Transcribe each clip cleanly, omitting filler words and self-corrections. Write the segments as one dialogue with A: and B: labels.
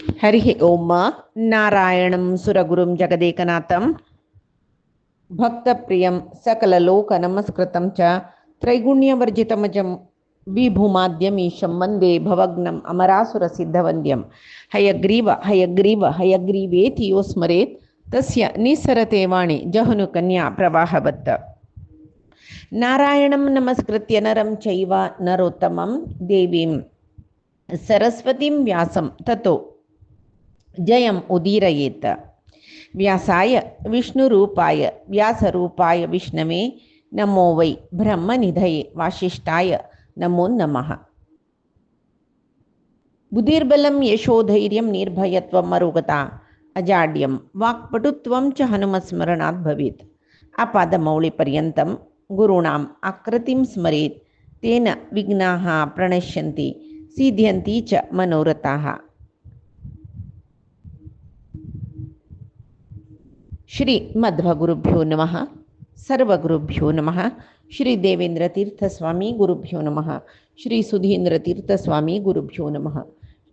A: हरिः ओम नारायणं सुरगुरुं जगदेकनाथं भक्तप्रियं सकललोकनमस्कृतं च त्रैगुण्यवर्जितमजं विभुमाद्यमीशं वन्दे भवग्नम् अमरासुरसिद्धवन्द्यं हयग्रीव हयग्रीव हयग्रीवेति यो स्मरेत् तस्य निस्सरते वाणि जहुनुकन्या प्रवाहवत्। नारायणं नमस्कृत्य नरं चैव नरोत्तमं देवीं सरस्वतीं व्यासं ततो जयम् उदीरयेत्। व्यासाय विष्णुरूपाय व्यासरूपाय विष्णवे नमो वै ब्रह्मनिधये वासिष्ठाय नमो नमः। बुद्धिर्बलं यशोधैर्यं निर्भयत्वम् अरोगता अजाड्यं वाक्पटुत्वं च हनुमत्स्मरणात् भवेत्। आपादमौलिपर्यन्तं गुरूणाम् आकृतिं स्मरेत् तेन विघ्नाः प्रणश्यन्ति सिद्ध्यन्ति च मनोरथाः। श्री मध्वगुरुभ्यो नमः। सर्वगुरुभ्यो नमः। श्री देवेंद्रतीर्थस्वामी गुरुभ्यो नमः। श्री सुधींद्रतीर्थस्वामी गुरुभ्यो नमः।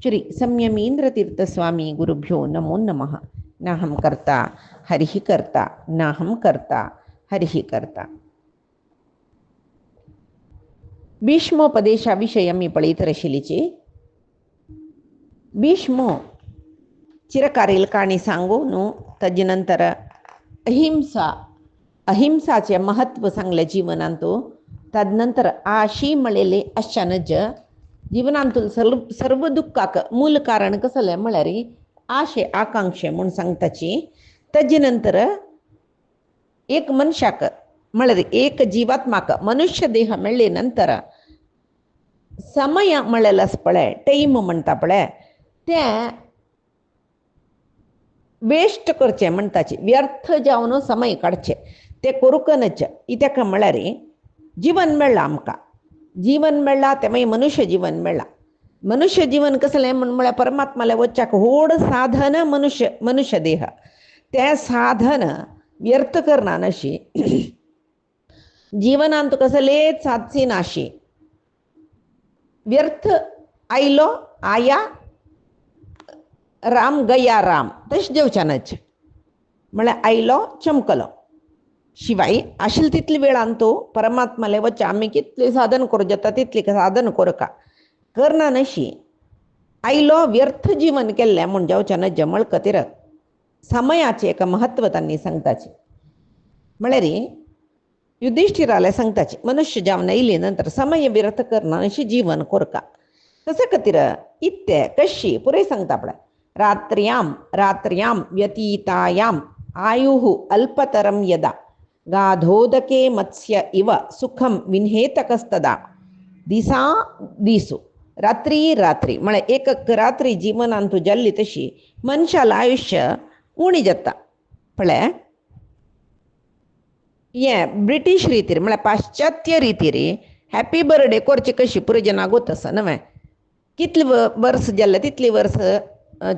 A: श्री संयमींद्रतीर्थस्वामी गुरुभ्यो नमो नमः। नाहं कर्ता हरिः कर्ता नाहं कर्ता हरिः कर्ता. भीष्मोपदेशाविषयं मी पळीतरशिलीचे. भीष्मो चिरकारील काणी सांगून तदनंतर अहिंसाचे महत्व सांगले जीवनांतू. तदनंतर आशी मळेले अशानज जीवनांतून सर्व दुःखाक मूल कारण कसले म्हळ्यार आशे आकांक्षे म्हणून सांगताची. तदनंतर एक मनशाक म्हळ्यार एक जीवात्माक मनुष्य देह मेळ्ळे नंतर समय म्हळेलास पळय टाइम म्हणटा पळय ते वेस्ट करचे म्हणटाचे व्यर्थ जावन समय काडचे ते करूकनच. इत्याक म्हळ्यार जीवन मेळ्ळा आमकां. जीवन मेळ्ळा ते मागीर मनुष्य जीवन मेळ्ळा. मनुष्य जीवन कसलें म्हळ्यार परमात्माले वच्चाक व्हड साधन मनुष्य देह. तें साधन व्यर्थ करना नशी जीवनांत कसलेच साधची नाशी. व्यर्थ आयलो आया राम गया राम तशें जेवच्यानच म्हळ्यार आयलो चमकलो. शिवाय आशिल्ली तितली वेळान तो परमात्माले वच्चा आमी कितले साधन करूं जाता तितली साधन करका करना नशी आयलो व्यर्थ जीवन केल्लें म्हूण जेवच्यानच जमळ खातीर समयाचें एक म्हत्व तांणी सांगताचें. म्हळ्यार युधिष्ठिराले सांगताची मनुष्य जावन येयली नंतर समय व्यर्थ करना अशी जीवन करका. कशे खातीर इत्ते कशी पुरे सांगता पळय. रात्र्यां व्यतीतायां आयुः अल्पतरं यदा गाधोदके मत्स्य इव सुखं विन्हेतकस्तदा दिसा दिसू. रात्री म्हळ्यार एक रात्री जीवनांत जल्ली तशी मनशाला आयुष्य उणी जाता पळय. हे ब्रिटीश रितीर म्हळ्यार पाश्चात्य रितीर हॅपी बर्थडे करची कशी पुरे जनाक गोत आसा न्हय. कितले वर्स जाल्ले तितली वर्स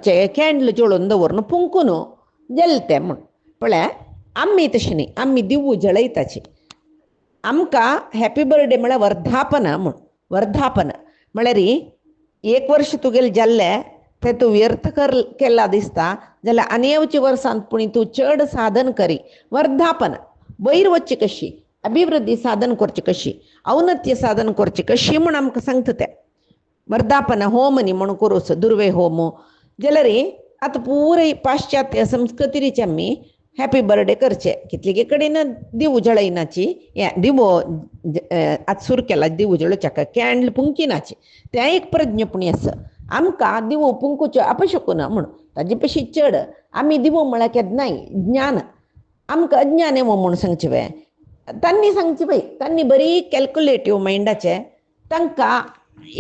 A: चे कॅन्डल जोडून दवरून पुंकून जल्ले ते म्हूण पळय. आमी तशें न्ही. आमी दिवो जळयताची. आमकां हॅपी बर्थडे म्हळ्यार वर्धापन म्हूण. वर्धापन म्हळ्यार एक वर्स तुगेलें जाल्लें तें तूं व्यर्थ केला दिसता जाल्यार आनी येवच्या वर्सांत पुणी तूं चड साधन करी. वर्धापन वयर वच्ची कशी अभिवृद्धी साधन करची कशी औन्नत्य साधन करची कशी म्हूण आमकां सांगता तें. वर्धापन होम न्ही म्हूण करूस दुर्वे होम जाल्यार आतां पुराय पाश्चात्य संस्कृतीचे आमी हॅपी बर्थडे करचे. कितले कडेन दिवो जळयनाची. हें दिवो आतां सुरू केला दिवो जळोवच्याक कॅन्डल पुंकिनाची. तें एक प्रज्ञपणी आसा. आमकां दिवो पुंकूच्यो अपशकून म्हूण ताजे पशी चड आमी दिवो म्हळ्यार केन्नाय ज्ञान आमकां अज्ञान येवं म्हूण सांगचे पळय. तांणी सांगचे पळय तांणी बरी कॅल्क्युलेटीव मायंडाचे तांकां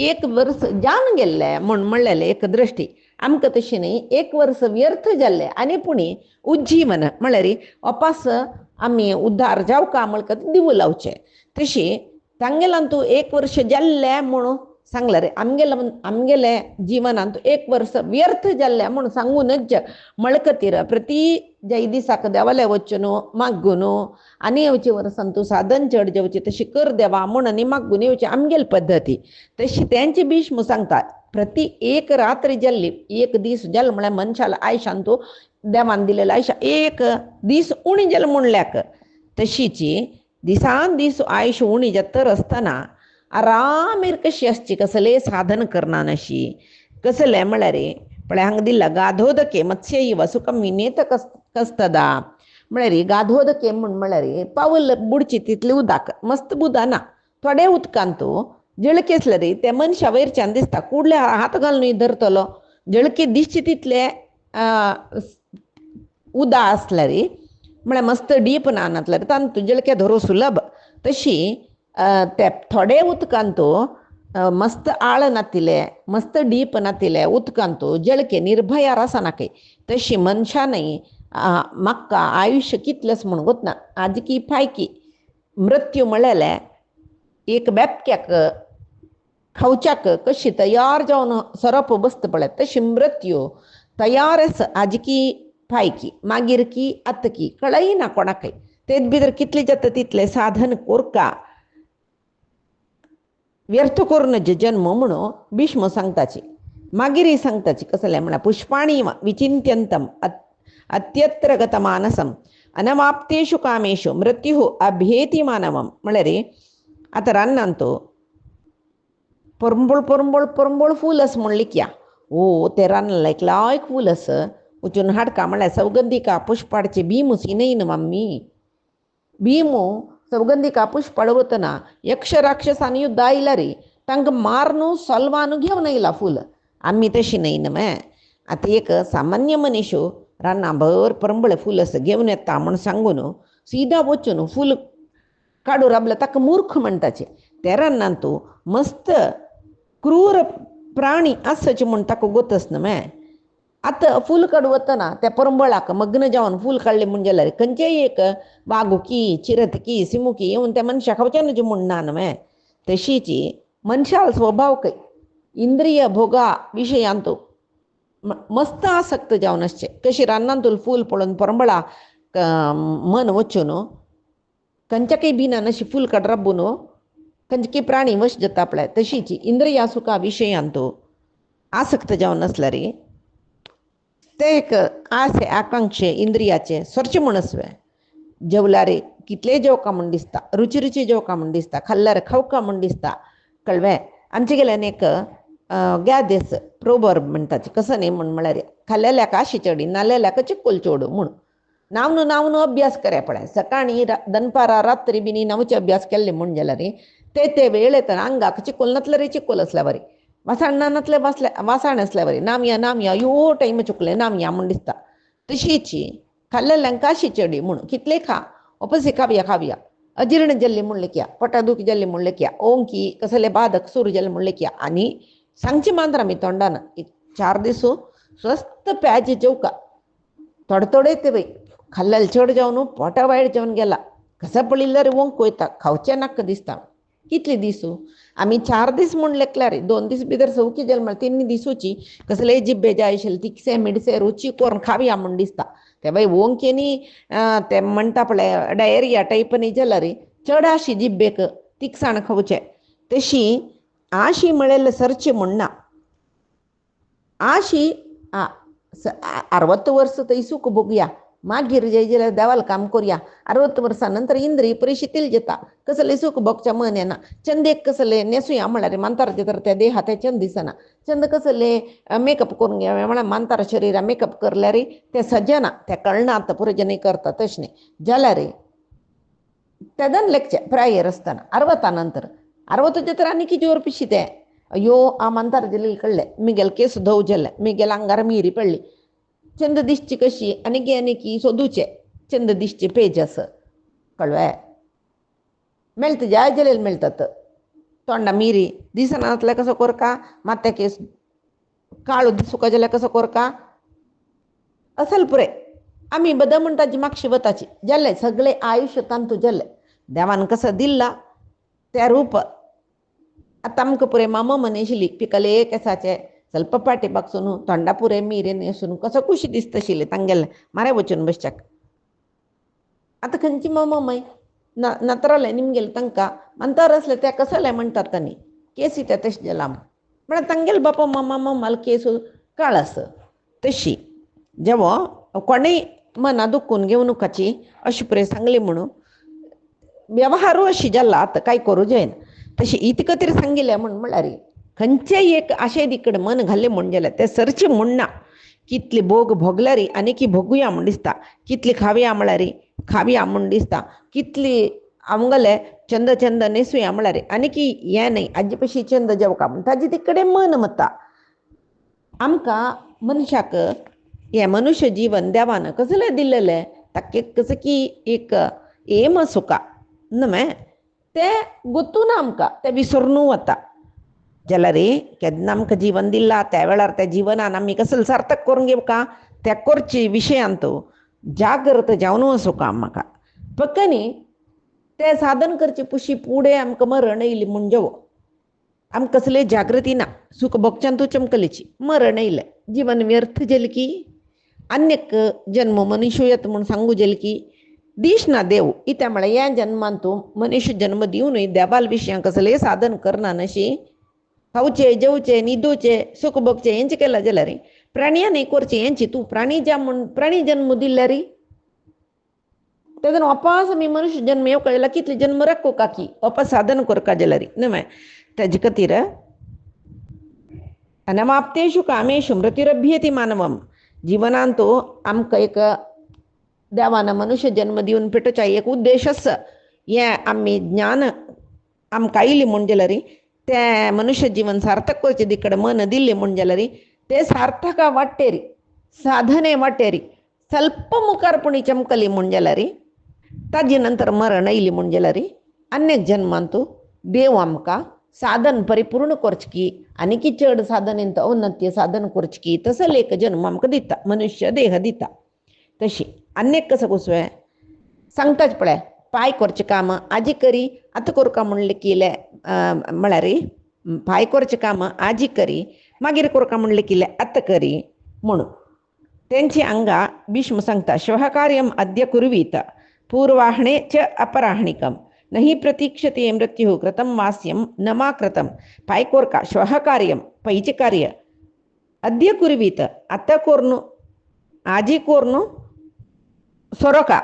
A: एक वर्स जावन गेल्ले म्हूण म्हणलेलें एक दृश्टी. आमकां तशें न्ही. एक वर्स व्यर्थ जाल्लें आनी पुणी उज्जीवन म्हळ्यार वापस आमी उद्धार जावका म्हळ्यार दिवो लावचे. तशी तांगेल्यान तूं एक वर्स जाल्लें म्हूण सांगल्यार आमगेले जिवनांत एक वर्स व्यर्थ जाल्लें म्हूण सांगूनच म्हळे खातीर प्रती जय दिसाक देवाले वचून मागून आनी येवचे वर्सान तूं साधन चड जेवचें तशी कर देवा म्हूण आनी मागून येवचें आमगेली पद्दती. तशी तेंची भीष्म सांगता प्रति एक रात्र जल्ली एक दीस जल म्हळ्यार मनशाला आयुश्यान तूं देवान दिलेलं आयुश्य एक दीस उणी जल म्हणल्याक तशीची दिसान दीस आयुश्य उणी जत्तर असतना आरामेर कशी आसची कसले साधन करना नशी कसले म्हळ्यार पळय हांगा दिला गाधोदके मत्स्यई वसुकम विनेत कस्तदा म्हळ्यार गाधोदके म्हळ्यार पावल बुडची तितले उदक मस्त बुदाना थोडे उदकान तूं जळकी आसले रे ते मनशा वयरच्यान दिसता कुडले हात घालून धरतलो जळकी दिसचे तितले उदा आसले रे म्हळ्यार मस्त डीप नासले रे तान तूं जळके धरो सुलभ तशी ते थोडे उदकान तूं मस्त आळ नातिले मस्त डीप नातिले उदकान तूं जळके निर्भयार आसनाके तशी मनशानय म्हाका आयुश्य कितलेंच म्हण गोतना आजकी फायकी मृत्यू म्हळ्यार एक बेपक्याक खावच्याक कशी तयार जावन सरप बसता पळय तशी मृत्यू तयार आस आजकी फायकी मागीर की आतकी कळयना कोणाकय तेच भितर कितले जाता तितले साधन कोरका व्यर्थ करून जन्म म्हणून भीष्म सांगताची मागीर सांगताची कसले म्हळ्यार पुष्पाणी विचिंत्यंतम अत्यत्र गत मानसम अनवाप्तेषु कामेषु मृत्यु अभेति मानवम म्हळ्यार आतां रान्नान तूं परंबोळ परंबोळ परंबोळ फूल आस म्हणली क्या ओ ते रान्नाला एक लायक फूल आस वचून हाडका म्हळ्यार सौगंधिका पुष्पाडचे भीमू सिनयन मम्मी भीमू सौगंधिका पुष्पाड वतना यक्ष राक्षसांनी युद्ध आयला रे तांकां मारनू सलवानू घेवन येयला फूल आमी तशी न्हय न्हय आतां एक सामान्य मनीसू रान्ना भर परंबळे फूल आसा घेवन येता म्हूण सांगून सीदा वचून फूल काडू राबला ताका मूर्ख म्हणटाचे त्या रान्नान तूं मस्त क्रूर प्राणी आसचे म्हूण ताका गोतच न्हय आतां फूल काडू वतना त्या परंबळाक मग्न जावन फूल काडलें म्हणजे जाल्यार खंयचेय एक वागुकी चिरतकी सिमुकी येवन त्या मनशाक खावचें न्हय म्हणना न्हय तशीची मनशाल स्वभाव खंय इंद्रिय भोगा विशयांत मस्त आसक्त जावन आसचें कशी रान्नांतूल फूल पळोवन परंबळा मन वचून खंयच्याकय भिना अशी फूल काड राबून खंयचे प्राणी वश जाता पळय तशीची इंद्रिया सुखा विशयांत आसक्त जावन आसल्यार ते एक आसे आकांक्षे इंद्रियाचे सरचे म्हूण आसवे जेवल्यार कितले जेवका म्हूण दिसता रुची रुची जेवका म्हूण दिसता खाल्ल्यार खावका म्हूण दिसता कळ्ळें आमचे गेल्यान एक गॅदेस प्रोवर्ब म्हणटाचे कसं न्ही म्हळ्यार खाल्लेल्याक आशी चडी नाल्लेल्याक चिक्कोल चोड म्हूण नावन अभ्यास करे पळय सकाळी दनपारां रात्री बी नांवचे अभ्यास केल्ले म्हूण जाल्यार ते वेळ येतना आंगाक चिक्कोल नातल्यार चिक्कोल आसल्या बरें वासाण नातले वासाण आसल्या बरें नामया यो टायम चुकले नामया म्हूण दिसता तशीची खाल्लेल्यांक आशी चडी म्हूण कितले खा ओपसी खावया अजीर्ण जाल्ली म्हणले क्या पोटादूख जाल्ली म्हणले क्या ओंकी कसले बाधक सुरू जाले म्हणले क्या आनी सांगची मांद्र आमी तोंडान 4 दीस स्वस्त प्याज जेवका थोडे ते बाई खाल्लेले चड जावन पोटा वायट जावन गेला कसा पळयल्यार वंक वयता खावचें नाका दिसता कितले दिसू आमी 4 दीस म्हूण लेखल्यार 2 दीस भितर सवकी जालें म्हळ्यार 3 दिसूची कसले जिब्बे जाय आशिल्ले तिखसे मिडसे रुची करून खावया म्हूण दिसता ते बाई वंकेनी ते म्हणटा पळय डायरिया टायपनी जाल्यार चड आशी जिब्बेक तिखसाण खावचें तशी आशी म्हळ्यार सरची म्हणना आशी 60 वर्स थंय सूख भोगया मागीर जय जाल्यार देवाल काम करूया 60 वर्सां नंतर इंद्रिय परिशीतील जाता कसले सूख भोगच्या मन येना चंदेक कसले नेसूया म्हळ्यार मांतार तर त्या देहा ते चंद दिसना चंद कसले मेकअप करून घेवया म्हळ्यार मांतार शरिरा मेकअप करल्यार ते सजना ते कळना आतां पुरजनी करता तशें जाल्यार तेदन लेखचे प्रायर आसतना 60 नंतर 60 तर आनी कितें पिशी ते अयो आ मांतार जाली कळ्ळे मिगेल केस धव जाले मिगेल आंगार मिरी पडली चंद दिसची कशी आनी सोदूचे चंद दिसचे पेज असं कळ्ळें मेळटा जाय जाल्यार मेळटात तोंडा मिरी दिसनातले कसो कोरका माते केस काळू दिसुका जाल्यार कसो कोरका असल पुरे आमी बद म्हणटाची मागशी वताची जाल्ले सगळे आयुश्य तांतू जाल्ले देवान कसो दिला त्या रूप आतां आमकां पुरे मामा मनीशिल्ली पिकले केसाचे ಸ್ವಲ್ಪ पाटी बागसून तोंडा पुरे मिरे नेसून कसो खुशी दिसताशिल्ले तांगेले मारे वचून बसच्याक आतां खंयची मामा माय नत्रले निमगेले तांकां मंतर आसले ते कसले म्हणटात तांणी केसी ते तशें जाला म्हळ्यार तांगेले बापा मम्मा मम्माला केसू काळस तशी जेव्हा कोणेय मना दुखून घेवनुकाची अशी पुरे सांगले म्हणून व्यवहारू अशी जाल्ला आतां कांय करूं जायना तशी इतकं तरी सांगिल्लें म्हळ्यार खंयचेय एक आशेद इकडे मन घालें म्हण जाल्यार तें सरचें म्हणना कितली भोग भोगल्या रे आनी भोगुया म्हण दिसता कितली खावया म्हळ्यार खावया म्हण दिसता कितली आमगेले चंद चंद न्हेसुया म्हळ्यार आनी हें न्हय आजी पशी चंद जेवका म्हण ताजे तिकडे मन मता आमकां मनशाक हें मनुश्य जीवन देवान कसलें दिल्लेलें ताका कसं की एक एम आसूं न्हय तें गुंतून आमकां तें विसरून वता जाल्यार केन्ना आमकां जीवन दिलां त्या वेळार त्या जिवनान आमी कसले सार्थक करून घेवका त्या करचे विशयांत जागृत जावन वचूं का म्हाका फक्त न्ही तें साधन करचे पुशी फुडें आमकां मरण येयली म्हूण जेवो आमकां कसले जागृती ना सुख भोगच्यान तूं चमकलीची मरण येयलें जीवन व्यर्थ जालें की अन्यक जन्म मनुष्य येता म्हूण सांगू जालें की दिसना देव इत्या म्हळ्यार ह्या जन्मान तूं मनुश्य जन्म दिवनूय देवाल विशयां कसलें साधन करना नशी खावचें जेवचें न्हिदोवचें सुख भोगचें हेंचें केलां जाल्यार प्राणयानय करचें हेंची तूं प्राणी जा म्हूण प्राणी जन्म दिल्यार तेदन वापस आमी मनुश्य जन्म येवका जाल्यार कितले जन्म राखो काकी वापस साधन करता जाल्यार न्हय तेजे खातीर अनमाप्तेषु कामेषु मृत्युरभ्येति मानवम जिवनांत आमकां एक देवान मनुष्य जन्म दिवन पेटोवच्या एक उद्देश आसा हें आमी ज्ञान आमकां आयलें म्हण जाल्यार तें मनुष्य जीवन सार्थक करचें तिकडे मन दिल्लें म्हण जाल्यार तें सार्थका वाटेर साधने वाटेर ಸ್ವಲ್ಪ मुखारपणी चमकली म्हण जाल्यार ताजे नंतर मरण येयली म्हण जाल्यार अनेक जन्मांत देव आमकां साधन परिपूर्ण करचकी आनी चड साधनेंत औन्नत्य साधन करचकी तसो एक जन्म आमकां दिता मनुष्य देह दिता तशी अनेक कसं कसो सांगताच पळय पांय करचें काम आजी करी आतां करूं का म्हणलें केलें म्हळ्यार पांय करचें काम आजी करी मागीर करूं का म्हणलें केलें आतां करी म्हणून तेंची हांगा भीष्म सांगता श्वः कार्यम अद्य कुर्वीत पूर्वाह्णे च अपराह्णिकम नहि प्रतीक्षते मृत्युः कृतं वास्यं न मा कृतं पांय कोरका श्वः कार्यम पयचें कार्य अद्य कुर्वीत आतां कोर आजी कोर सोरोका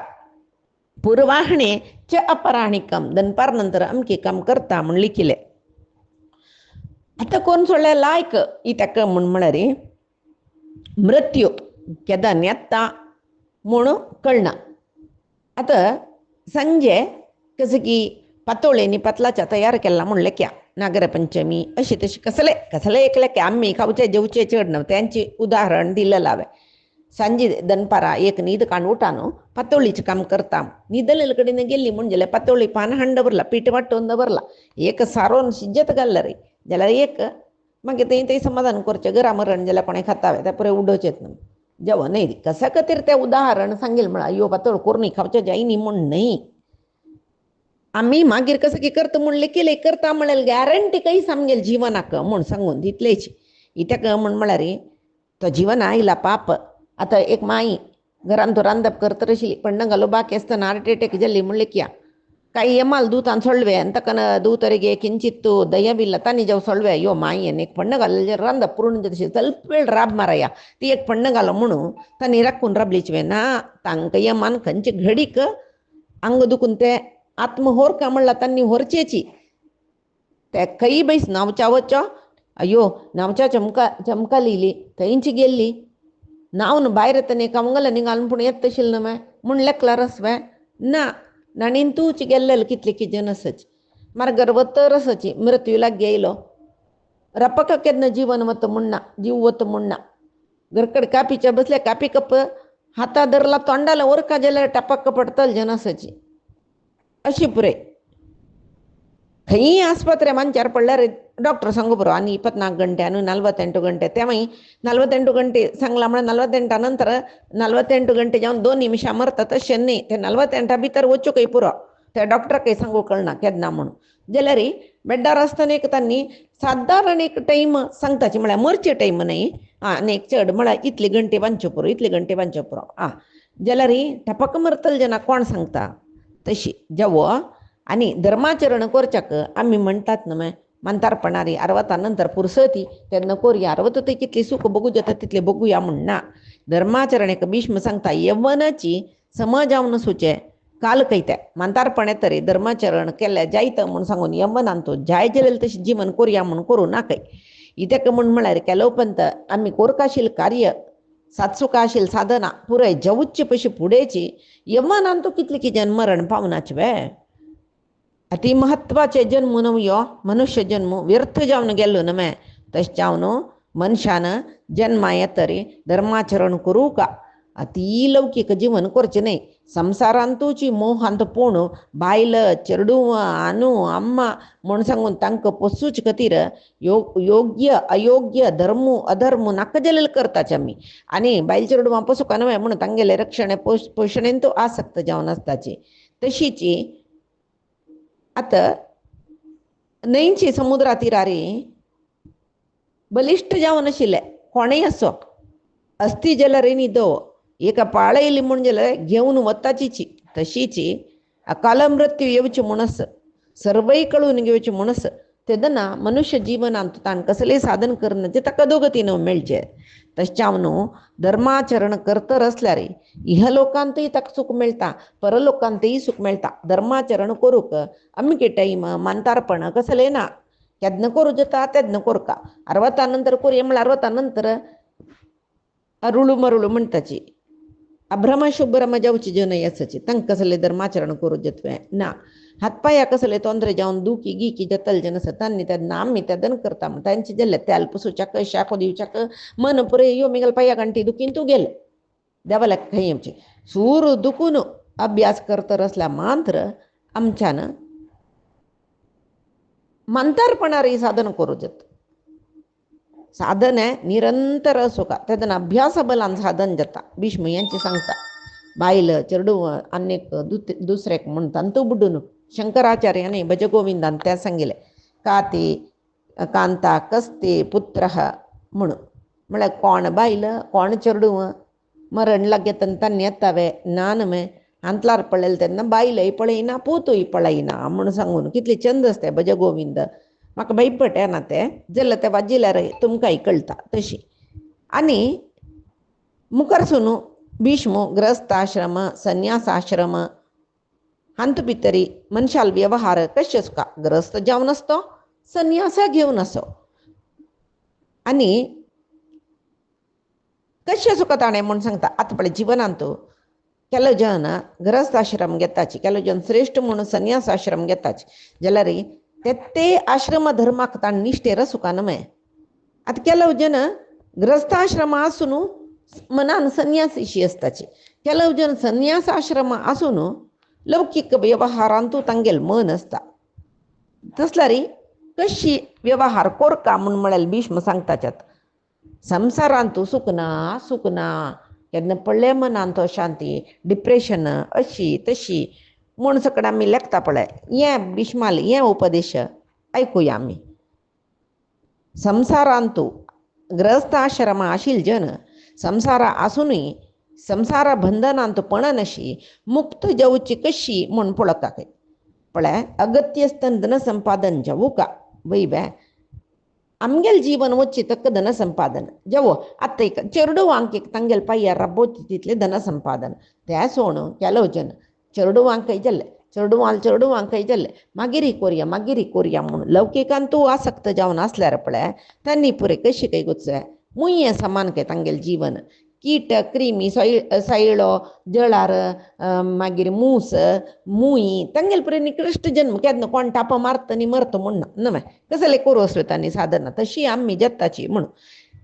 A: पूर्वाह्णे च अपराह्णिकम दनपार नंतर अमकें काम करता म्हण लिखिलें आतां कोण सोडलें लायक इतका म्हळ्यार मृत्यू केदां येता म्हूण कळना आतां संजे कसं की पातोळेंनी पातलाच्या तयार केला म्हूण लेख्या नागरपंचमी अशी तशी कसले एक लेख्या आमी खावचे जेवचे चड न्हू तेंची उदाहरण दिलेलें हांवें सांजे दनपारा एक न्हीद काडून उठा न्हू पातोळीचें काम करता न्हिदलेले कडेन गेल्ली म्हण जाल्यार पातोळी पान हांड दवरला पीठ वांटून दवरला एक सारोन शिजत घालला रे जाल्यार एक मागीर थंय समाधान करचें घरा मरण जाल्यार कोणें खाता त्या पुरे उडोवचेत न्हू जेवण न्हय कशा खातीर तें उदाहरण सांगिल्लें म्हळ्यार अयो पातळ करून खावचें जायनी म्हूण न्हय आमी मागीर कसं की करता म्हणलें केलें करता म्हळ्यार गॅरंटी काही सामगेल जिवनाक म्हूण सांगून दितलेच इतका म्हळ्यार तो जिवन आयला पाप आतां एक माई घरान तो रांदप करता आशिल्ली पण्ण घालो बाकी आसतना हार्ट एटॅक जाल्ली म्हणलें क्या काही एमाल दूतान सोळवे ಅಂತಕನ ದೂತರಿಗೆ ಕಿಂಚಿತ್ತು ದಯವಿಲ್ಲ ತಾನಿ ಜಾವ್ सोळवे ಅಯ್ಯೋ ಮಾಯಿ एक पण्ण घालले रांद पूर्ण तशी ಸ್ವಲ್ಪ वेळ राब माराया ती एक पण्ण घालो म्हणून तानी राखून राबलीच ना तांकां यमान खंयचे घडीक अंग दुखून ते आत्म होर का म्हणला तांणी होरचेची ते खंय बैस नांवच्या वच्चो अयो नांवच्या चमकाली थंयची गेल्ली नावन भायर येतना कमंगल घालून पूण येत तशिल्लें न्हय म्हूण लेखल्यार आसवें ना नाणीन तूच गेल्लेलें कितले की जन आसच मार गर्वतर आसची मृत्यू लाग येयलो रपक केन्ना जीवन वता म्हणना जीव वता म्हणना घरकडेन कापीच्या बसल्या कापी कप हाता धरला तोंडाला ओरका जाल्यार टपक्क पडतल जन आसची अशी पुरे खंय ಆಸ್ಪತ್ರೆ ಮಂಚಾರ पडल्यार डॉक्टर सांगू बरो आनी 24 ಗಂಟೆ आनी 48 ಗಂಟೆ तेव्हां 48 ಗಂಟೆ सांगला म्हळ्यार 48 नंतर 48 ಗಂಟೆ जावन 2 निमिष मरतात तशें न्ही ते 48 भितर वचूंकय पुरो त्या डॉक्टराकय सांगू कळना केन्ना म्हणून जाल्यार बेड्डार आसतना एक तांणी सादारण एक टायम सांगताची म्हळ्यार मरचे टायम न्हय आनी एक चड म्हळ्यार इतले घंटे बांदच्यो पुरो इतले घंटे बांदच्यो पुरो जाल्यार टपक मरतले जेन्ना कोण सांगता तशी जेवो आनी धर्माचरण करच्याक आमी म्हणटात न्हय मंतारपणारी नंतर पुरसती तेन्ना कोरया अर्वत ते कितली सुख बघू जाता तितले बघूया म्हणना धर्माचरण एक भीष्म सांगता यव्वनाची समजावन सुचे काल कैते मंतारपणे तरी धर्माचरण केल्या जायतं म्हणून सांगून यव्वनान तो जाय जलेल तशी जीवन कोरया म्हणून करू नाकय इतक म्हण म्हळ्यार केलोपंत आम्ही कोरकाशील कार्य सात्सुकाशील साधना पुराय जवूचे पशी पुढेची यव्वनान तो कितली की जन्मरण पावनाच वे अति महत्वाचे जन्म नवयो मनुष्य जन्म व्यर्थ जावन गेलो नमे तश जावन मनशान जन्मा येतरी धर्माचरण करू का अति लौकिक जीवन करचे नाही संसारांतूची मोहांत पोण बायल चेरडू आनू अम्मा म्हण सांगून तांकां पोसूच खातीर योग्य अयोग्य धर्म अधर्म नाका जलेल करताच आमी आनी बायल चेरडू पोसूका न्हय म्हणून तांगेले रक्षण पोषणेन तो आसक्त जावन आसताची तशीची आता न्हंयची समुद्रा तिरारी बलिश्ट जावन आशिल्ले कोणेय असो अस्ती जाल्यार न्हिदो एका पाळयली म्हण जाल्यार घेवन वताची तशीची अकाल मृत्यू येवची म्हणस सर्वय कळून घेवचे म्हणस तेदना मनुष्य जिवनांत ताण कसलेय साधन करनाचे ताका दोगतीन मेळचे तश्यावन धर्माचरण करतर असल्यार इहलोकांतय ताका सुख मेळटा परलोकांतय सुख मेळटा धर्माचरण करूक अमके टायम मानतारपण कसलें ना केदना करूं जाता तेदना कोरका नंतर कोरया म्हळ्यार नंतर अरुळू मरुळू म्हणटाची अभ्रम शुभ्रम जावची जन याची तांकां कसलें धर्माचरण करूं जातवें ना हातपाया कसले तोंदरे जावन दुखी गिकी जतल जन तांणी तेन्ना आमी तेदन करता म्हण तांचे जाल्ले तेल पुसूच्याक शाको दिवच्याक मन पुरे यो मिगल पाया गांठी दुखीन तूं गेले देवाल्या खंय आमचे सूर दुखून अभ्यास करतर असल्या मात्र आमच्यान मंतारपणारी साधन करूं जाता साधन निरंतर असो का तेदन अभ्यास बलान साधन जाता भीष्म यांचे सांगता बायल चेरडू अनेक दुसरेक म्हणटा तू बुडून शंकराचार्याने भजगोविंदान त्या सांगिले काते कांता कस्ते पुत्र म्हणून म्हळ्यार कोण बायल कोण चेरडू मरण लागेत तांणी येतावे नानमे अंतलार पळयले तेन्ना बायलय पळयना पोतूय पळयना म्हणून सांगून कितले छंद आसता भजगोविंद म्हाका भयपट येना ते जाल्यार ते वाजिल्यार तुमकांय कळटा तशी आनी मुखार सुनू भीष्म ग्रस्ताश्रम संन्यासाश्रम हांत भितरी मनशाल व्यवहार कशे आसता ग्रस्त जावन आसतो संन्यासा घेवन असो आनी कशें सुख ताणें म्हूण सांगता आतां पळय जिवनांत केलो जन ग्रस्ताश्रम घेताची केलो जन श्रेश्ठ म्हणून संन्यासाश्रम घेताची जाल्यार ते आश्रम धर्माक ताण निश्ठेर सुका न्हय आतां केलो जन ग्रस्ताश्रम आसून मनान संन्यासीशी आसताची केलो जन संन्यासाश्रम आसून लौकिक व्यवहारांतू तांगेल मन आसता तसल्यार कशी व्यवहार कोरका म्हूण म्हळ्यार भीष्म सांगताच्यात संवसारांतू सुख ना केन्ना पडले मनान तो शांती डिप्रेशन अशी तशी म्हूण सकट आमी लेखता पळय हें भीष्माल हें उपदेश आयकुया आमी संवसारांतू ग्रस्ताश्रम आशिल्ले जन संवसारा आसुनूय संवसार बंधनांत पडन अशी मुक्त जावची कशी म्हूण पळोवता पळय अगत्यस्तन धन संपादन जावू का वैबे आमगेल जीवन वच्चे तक धन संपादन जावो आतां एक चेरडूवांक तांगेल पाय्यार राबोवचे तितले धन संपादन तें सोण केलो जन चेरडूवांकय जाल्ले चेरडूवांकय जाल्ले मागीर कोरया म्हणून लौकिकांत तूं आसक्त जावन आसल्यार पळय तांणी पुरे कशी काय गोचय मुय्ये समान काय तांगेल जीवन कीट क्रिमी सायळो जळार मागीर मूस मुई तांगेल पुरे निकृश्ट जन्म केन्ना कोण टाप मारता न्ही मरता म्हूण न्हय कसले करूं असो तांणी साधना तशी आमी जगताची म्हणून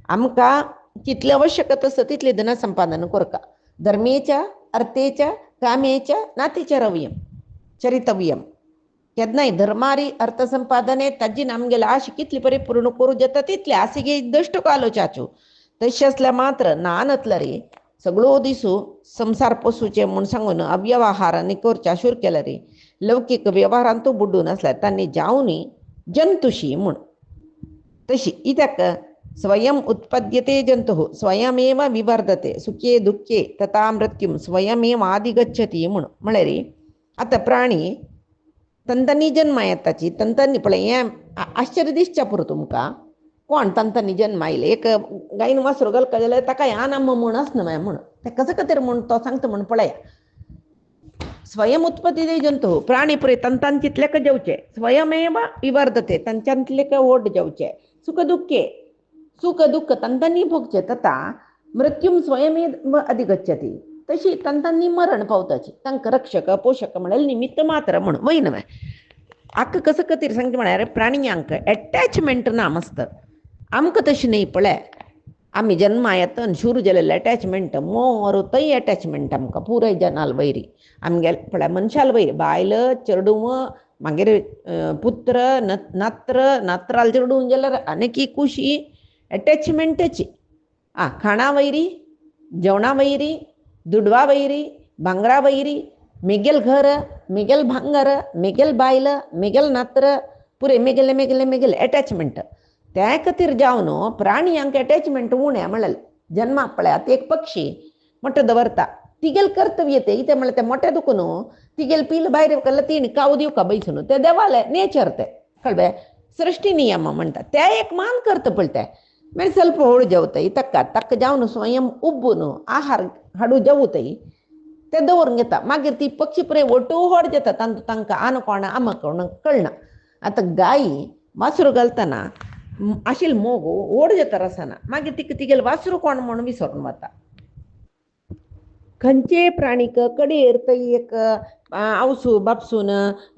A: आमकां कितले आवश्यक आसा तितले धन संपादन करता धर्मेच्या अर्थेच्या कामेच्या नातीच्या रवयम चरितव्यम केन्नाय धर्मारी अर्थ संपादने ताजी आमगेले आशे कितली परिपूर्ण करूं जाता तितले आसिगे दश्ट कालो चाचू तशें आसल्यार मात्र नानतले रे सगळो दिसू संसार पोसूचे म्हूण सांगून अव्यवहार आनी करच्या शूर केले रे लौकीक व्यवहारांत बुडून आसल्यार तांणी जावनी जंतुशी म्हूण तशी इत्याक स्वयं उत्पद्यते जंतुः स्वयमेव विवर्धते सुखे दुःखे तथा मृत्युं स्वयमेव आदिगच्छति म्हूण म्हळ्यार आतां प्राणी तंतांनी जन्मा येताची तंतांनी पळय हें आश्चर्य दिसच्या पुरो तुमकां कोण तंतांनी जन्मा आयले एक गायन वासरू घालता जाल्यार ताका आनम्म म्हूण आसना म्हूण तें कसं खातीर म्हूण तो सांगता म्हूण पळया स्वयं उत्पत्ती जंतु प्राणी पुरे तंतान चितलेक जेवचे स्वयमेव विवर्धते तंच्यातलेक ओढ जेवचे सुख दुःख तंतांनी भोगचे तथा मृत्यूम स्वयमेव अधिगच्छति तशी तंतांनी मरण पावताची तांकां रक्षक पोषक म्हळ्यार निमित्त मात्र म्हूण वय न्हय आख्ख कसं खातीर सांगता म्हळ्यार प्राणियांक एटॅचमेंट ना मस्त आमकां तशें न्ही पळय आमी जन्मा येता शुरू जालेलें अटॅचमेंट मोरूतय अटॅचमेंट आमकां पुराय जनाल वयरी आमगे पळय मनशाल वयर बायल चेडूं मागीर पुत्र नात्राल चेडूं जाल्यार आनीक खुशी अटॅचमेंटची खाणा वयरी जेवणा वयरी दुडवा वयरी भांगरा वयरी मेगेल घर मेगेल भांगर मेगेल बायल मेगेल नात्र पुरे मेगेले अटॅचमेंट त्या खातीर जावन प्राणियांक अटॅचमेंट उणें म्हळ्यार जन्माक पळयात एक पक्षी मोठो दवरता तिगेल कर्तव्य ते म्हळ्यार ते मोठे दुखून तिगेल पील भायर केल्यार ती काव दिवका बैसून ते देवाले नेचर ते कळबे सृष्टी नियम म्हणटा ते एक मान करता पळय ते मागीर ಸ್ವಲ್ಪ होळ जेवताय तक्क जावन स्वयं उब्बून आहार हाडू जेवताय ते दवरून घेता मागीर ती पक्षी पुरे ओटू होड जेता तांकां आन कोण आम कोण कळना आतां गायी वासरू घालतना आशिल्लो मोग ओड जेता रसना मागीर तिगेल वासरू कोण म्हूण विसरून वता खंयचे प्राणीक कडेर थंय एक आवसू बापसून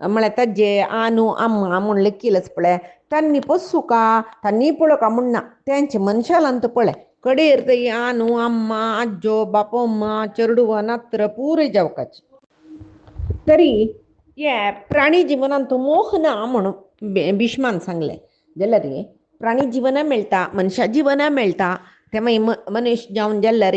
A: म्हळ्यार ताजे आनू आम्मा म्हूण लेखिल्लेच पळय तांणी पोसू तांणी पळोवका म्हूण ना तेंचे मनशालांत पळय कडेर थंय आनू आम्मा आज्जो बापोम्मा चेडूं नात्र पुरे जेवकाची तरी हे प्राणी जिवनांत मोह ना म्हणून भिष्मान सांगलें जाल्यार प्राणी जिवना मेळटा मनशा जिवना मेळटा ते मागीर मनीस जावन जाल्यार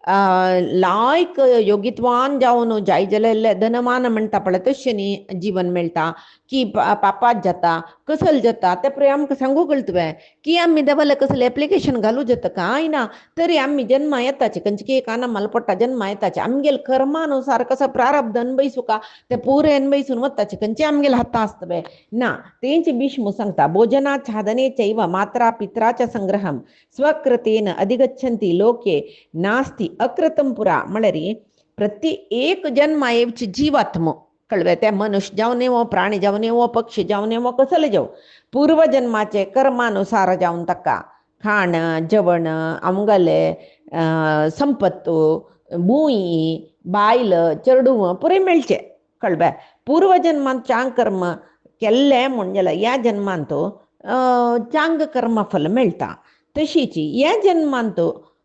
A: लायक योगित्वान जावन जाय जाल्यार धनमान म्हणटा पळय तशें न्ही जीवन मेळटा की पापात जाता कसल जाता ते पळय आमकां सांगू कळटा तुवें की आमी देवालें कसलें एप्लिकेशन घालूं जाता काय ना तरी आमी जन्मा येताचे खंयचे एक आनमाल पडटा जन्मा येताचे आमगेल कर्मानुसार कसं प्रारब्ध अनभविसूं का ते पुरे अनभविसून वताचे खंयचे आमगेल हातां आसता पळय ना तेंचे भीष्म सांगता भोजना छादने चैव मात्रा पित्राच्या संग्रहम स्वकृतेन अधिगच्छन्ति लोके नास्ति अकृतं पुरा म्हळ्यार प्रति एक जन्मा येवची जीवात्म कळवे ते मनुष्य जावन येवो प्राणी जावन येवो पक्षी जावन येवो कसले जावं पूर्वजन्माचे कर्मानुसार जावन ताका खाण जेवण आमगेले संपत्तो भुंयी बायल चेडूं पुरे मेळचे कळबे पूर्वजन्मांत चांग कर्म केल्ले म्हण जाल्यार ह्या जन्मांत चांग कर्म फल मेळटा तशीच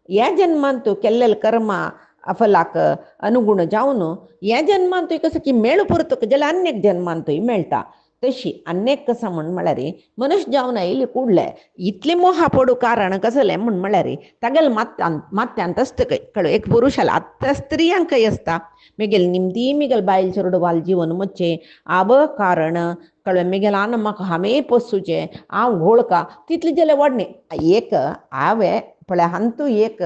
A: ह्या जन्मांत केल्ले कर्मा फलाक अनुगुण जावन ह्या जन्मांतूय कसं की मेळ पुरतक जाल्यार अनेक जन्मांतूय मेळटा तशी अनेक कसं म्हळ्यार मनुष्य जावन आयले कुडले इतले मोहा पडू कारण कसले म्हळ्यार तागेल मात्यांत असता कळ्ळें एक पुरुषाला आत्ता स्त्रियांकय असता मेगेल निमती मेगेल बायल चेडूं बाल जीवन मोच्चे आब कारण कळ्ळें मेगेल आन म्हाका हांवें पोसूचे हांव घोळका तितले जाल्यार वाडणे एक हांवें पळय हांतू एक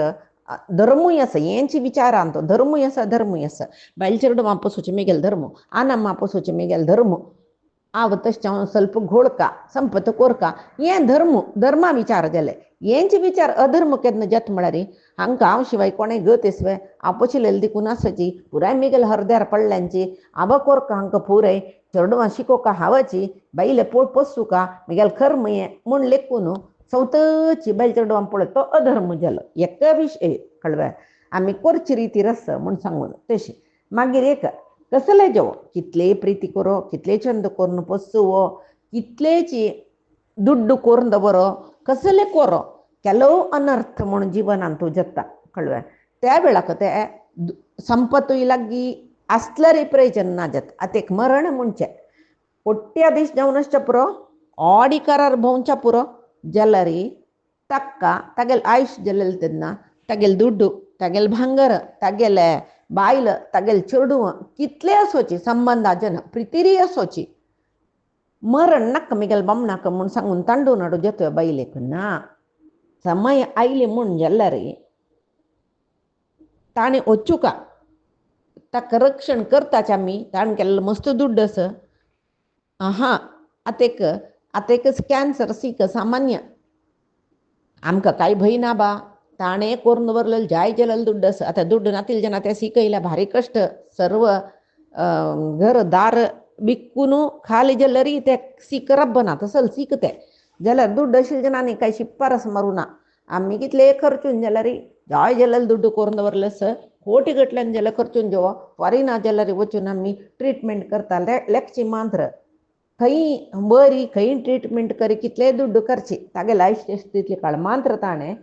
A: धर्मूय आसा हेंची विचारांत धर्मूय आसा बायल चेडूं हांव पोसूचे मेगेल धर्म आनम्मा पोसूचे मेगेल धर्म हांव तशें ಸ್ವಲ್ಪ घोळका संपत कोरका हें धर्मा विचार जाले हेंचे विचार अधर्म केन्ना जाता म्हळ्यार हांकां हांव शिवाय कोणें गत येसवे हांव पोशिल्लें देखून आसाची पुराय मेगेल हरद्यार पडल्यांची आब कोरका हांकां पुराय चेडूं शिकोवका हांवाची बायले पोट पोसूका मेगेल कर्म हें म्हूण लेखून सवतची बायल चेडूं पळय तो अधर्म जालो एका विशय कळ्ळें आमी करची रिती रस म्हूण सांगून तशी मागीर एक कसले जेवो कितले प्रिती करो कितले छंद करून पोसुवो कितलेची दुड्ड करून दवरो कसले करो केलो अनर्थ म्हूण जिवनांत जाता कळ्ळें त्या वेळाक ते संपतूय लागीं आसल्यार प्रयोजन ना जाता आतां एक मरण म्हणचें कोट्याधीश जावन आसच्या पुरो ऑडिकारार भोंवच्या पुरो जाल्यार ताका तागेलें आयुश्य जालेलें तेन्ना तागेलें दुड्ड तागेलें भांगर तागेलें बायल तागेलें चेडूं कितले आसोची संबंधाचें प्रितीरी आसोची मरण नाका मेगेल बामणाक म्हूण सांगून तांडून हाडूं जेतो बायलेक ना समय आयली म्हूण जाल्यार ताणें वचूका ताका रक्षण करताच आमी ताणें केल्लो मस्त दुड्ड आसा हां आतेक आतेकच कॅन्सर सीक सामान्य आमकां कांय भंय ना बा ताणें करून दवरलेलें जाय जाल्यार दुड्ड आसा आतां दुड्ड नातिले जेन्ना त्या सीकयल्या भारी कश्ट सर्व घर दार बिकून खाली जाल्यार ते सीक रब्बना तसल सीक ते जाल्यार दुड्ड आशिल्ले जेन्ना आनी कांय शिप्पारस मारूं ना आमी कितले खर्चून जाल्यार जाय जाल्यार दुड्ड करून दवरलें आसा कोटी गटल्यान जाल्यार खर्चून जेवो फॉरिना जाल्यार वचून आमी ट्रिटमेंट करता लेखची मांत्र खंय बरी खंय ट्रिटमेंट करी कितले दुड्ड खर्ची तागे लायफ तितले काळ मांत्र ताणें